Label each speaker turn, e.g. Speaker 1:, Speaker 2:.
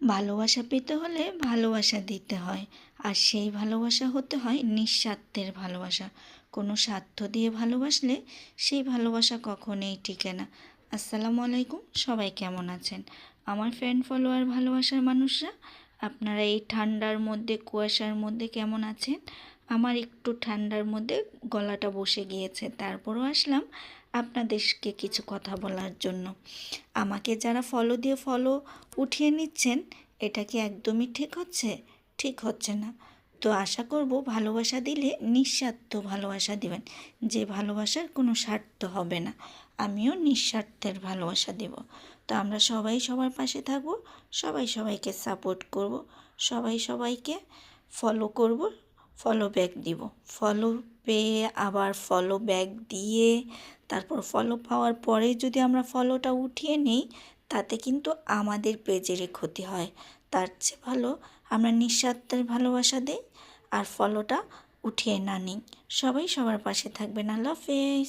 Speaker 1: ভালোবাসা পেতে হলে ভালোবাসা দিতে হয়, আর সেই ভালোবাসা হতে হয় নিঃস্বার্থের ভালোবাসা। কোনো স্বার্থ দিয়ে ভালোবাসলে সেই ভালোবাসা কখনোই টিকে না। আসসালামু আলাইকুম, সবাই কেমন আছেন? আমার ফ্রেন্ড ফলোয়ার ভালোবাসার মানুষরা, আপনারা এই ঠান্ডার মধ্যে কুয়াশার মধ্যে কেমন আছেন? আমার একটু ঠান্ডার মধ্যে গলাটা বসে গিয়েছে, তারপরও আসলাম আপনাদেরকে কিছু কথা বলার জন্য। আমাকে যারা ফলো দিয়ে ফলো উঠিয়ে নিচ্ছেন, এটা কি একদমই ঠিক হচ্ছে? ঠিক হচ্ছে না। তো আশা করব ভালোবাসা দিলে নিঃস্বার্থ ভালোবাসা দিবেন, যে ভালোবাসার কোনো স্বার্থ হবে না। আমিও নিঃস্বার্থের ভালোবাসা দেব। তো আমরা সবাই সবার পাশে থাকব, সবাই সবাইকে সাপোর্ট করব, সবাই সবাইকে ফলো করব, ফলো ব্যাক দিব। ফলো পেয়ে আবার ফলো ব্যাক দিয়ে তারপর ফলো পাওয়ার পরে যদি আমরা ফলোটা উঠিয়ে নিই, তাতে কিন্তু আমাদের পেজেরই ক্ষতি হয়। তার চেয়ে ভালো আমরা নিঃস্বার্থের ভালোবাসা দিই আর ফলোটা উঠিয়ে না নিই। সবাই সবার পাশে থাকবেন। আল্লাহ হাফেজ।